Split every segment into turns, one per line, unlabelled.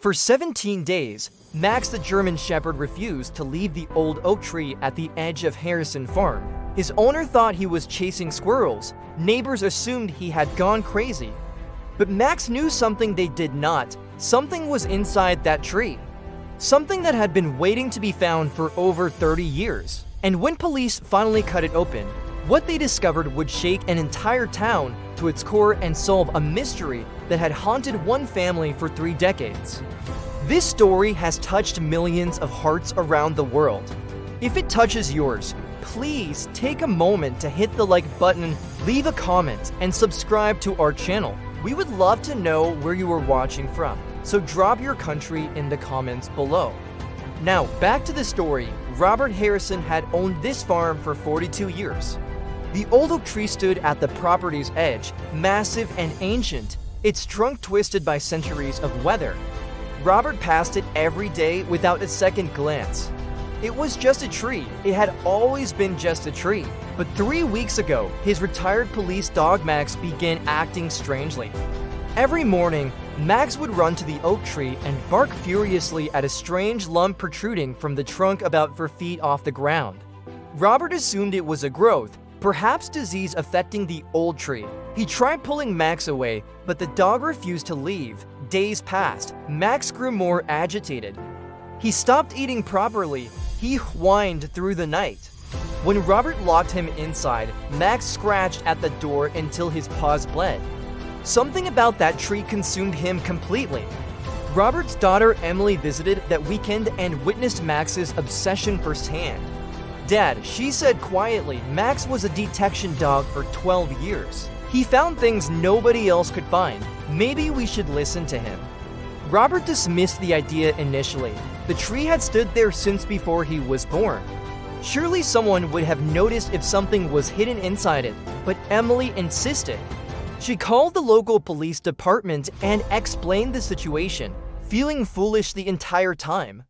For 17 days, Max the German Shepherd refused to leave the old oak tree at the edge of Harrison Farm. His owner thought he was chasing squirrels. Neighbors assumed he had gone crazy. But Max knew something they did not. Something was inside that tree. Something that had been waiting to be found for over 30 years. And when police finally cut it open, what they discovered would shake an entire town to its core and solve a mystery that had haunted one family for 3 decades. This story has touched millions of hearts around the world. If it touches yours, please take a moment to hit the like button, leave a comment, and subscribe to our channel. We would love to know where you are watching from, so drop your country in the comments below. Now, back to the story. Robert Harrison had owned this farm for 42 years. The old oak tree stood at the property's edge, massive and ancient, its trunk twisted by centuries of weather. Robert passed it every day without a second glance. It was just a tree. It had always been just a tree. But 3 weeks ago, his retired police dog Max began acting strangely. Every morning, Max would run to the oak tree and bark furiously at a strange lump protruding from the trunk about 4 feet off the ground. Robert assumed it was a growth, perhaps disease affecting the old tree. He tried pulling Max away, but the dog refused to leave. Days passed. Max grew more agitated. He stopped eating properly. He whined through the night. When Robert locked him inside, Max scratched at the door until his paws bled. Something about that tree consumed him completely. Robert's daughter Emily visited that weekend and witnessed Max's obsession firsthand. "Dad," she said quietly, "Max was a detection dog for 12 years. He found things nobody else could find. Maybe we should listen to him." Robert dismissed the idea initially. The tree had stood there since before he was born. Surely someone would have noticed if something was hidden inside it, but Emily insisted. She called the local police department and explained the situation, feeling foolish the entire time.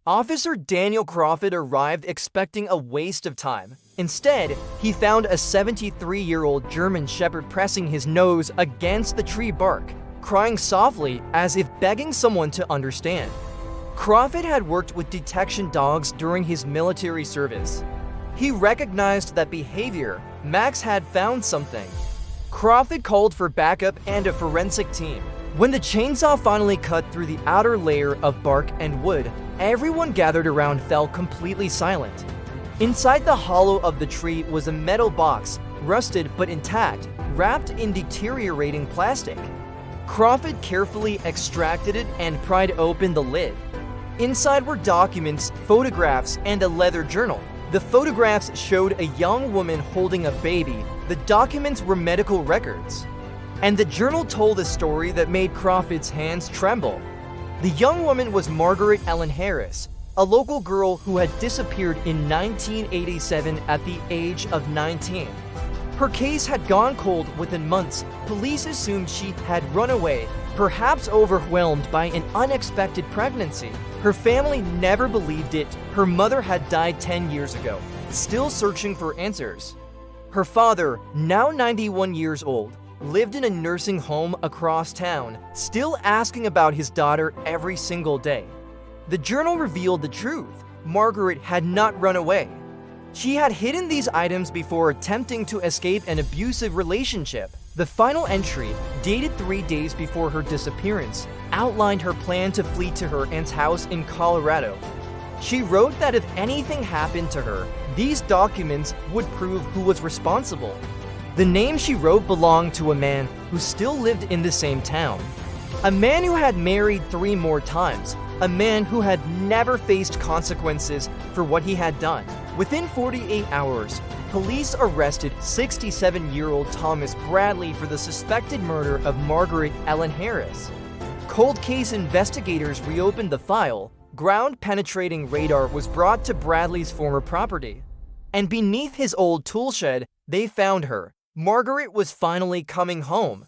Officer Daniel Crawford arrived expecting a waste of time. Instead, he found a 73-year-old German Shepherd pressing his nose against the tree bark, crying softly as if begging someone to understand. Crawford had worked with detection dogs during his military service. He recognized that behavior. Max had found something. Crawford called for backup and a forensic team. When the chainsaw finally cut through the outer layer of bark and wood, everyone gathered around fell completely silent. Inside the hollow of the tree was a metal box, rusted but intact, wrapped in deteriorating plastic. Crawford carefully extracted it and pried open the lid. Inside were documents, photographs, and a leather journal. The photographs showed a young woman holding a baby. The documents were medical records. And the journal told a story that made Crawford's hands tremble. The young woman was Margaret Ellen Harris, a local girl who had disappeared in 1987 at the age of 19. Her case had gone cold within months. Police assumed she had run away, perhaps overwhelmed by an unexpected pregnancy. Her family never believed it. Her mother had died 10 years ago, still searching for answers. Her father, now 91 years old, lived in a nursing home across town, still asking about his daughter every single day. The journal revealed the truth. Margaret had not run away. She had hidden these items before attempting to escape an abusive relationship. The final entry, dated 3 days before her disappearance, outlined her plan to flee to her aunt's house in Colorado. She wrote that if anything happened to her, these documents would prove who was responsible. The name she wrote belonged to a man who still lived in the same town. A man who had married 3 more times. A man who had never faced consequences for what he had done. Within 48 hours, police arrested 67-year-old Thomas Bradley for the suspected murder of Margaret Ellen Harris. Cold case investigators reopened the file. Ground-penetrating radar was brought to Bradley's former property. And beneath his old toolshed, they found her. Margaret was finally coming home.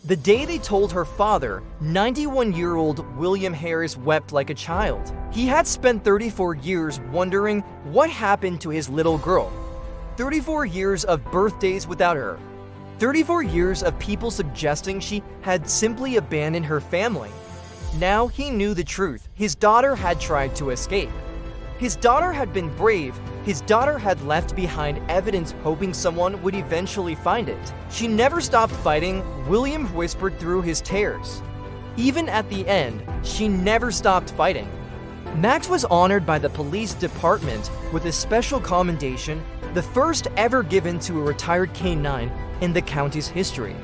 The day they told her father, 91-year-old William Harris wept like a child. He had spent 34 years wondering what happened to his little girl. 34 years of birthdays without her. 34 years of people suggesting she had simply abandoned her family. Now he knew the truth. His daughter had tried to escape. His daughter had been brave. His daughter had left behind evidence hoping someone would eventually find it. She never stopped fighting, William whispered through his tears. Even at the end, she never stopped fighting. Max was honored by the police department with a special commendation, the first ever given to a retired K-9 in the county's history.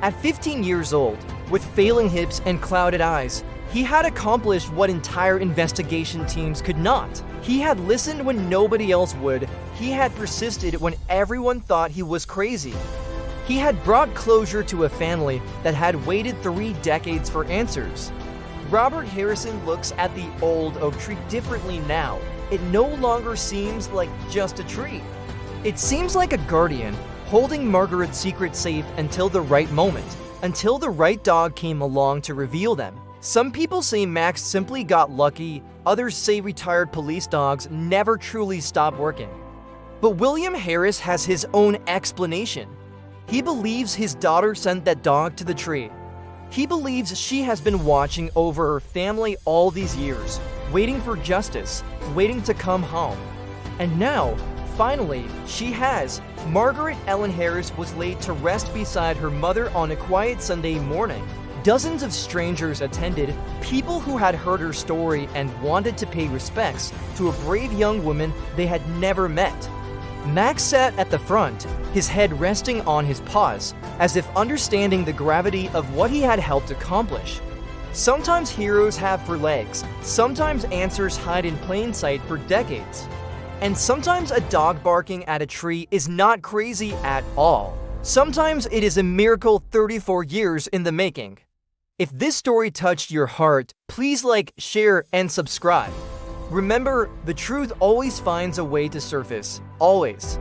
At 15 years old, with failing hips and clouded eyes, he had accomplished what entire investigation teams could not. He had listened when nobody else would. He had persisted when everyone thought he was crazy. He had brought closure to a family that had waited 3 decades for answers. Robert Harrison looks at the old oak tree differently now. It no longer seems like just a tree. It seems like a guardian, holding Margaret's secret safe until the right moment, until the right dog came along to reveal them. Some people say Max simply got lucky, others say retired police dogs never truly stop working. But William Harris has his own explanation. He believes his daughter sent that dog to the tree. He believes she has been watching over her family all these years, waiting for justice, waiting to come home. And now, finally, she has. Margaret Ellen Harris was laid to rest beside her mother on a quiet Sunday morning. Dozens of strangers attended, people who had heard her story and wanted to pay respects to a brave young woman they had never met. Max sat at the front, his head resting on his paws, as if understanding the gravity of what he had helped accomplish. Sometimes heroes have for legs, sometimes answers hide in plain sight for decades. And sometimes a dog barking at a tree is not crazy at all. Sometimes it is a miracle 34 years in the making. If this story touched your heart, please like, share, and subscribe. Remember, the truth always finds a way to surface. Always.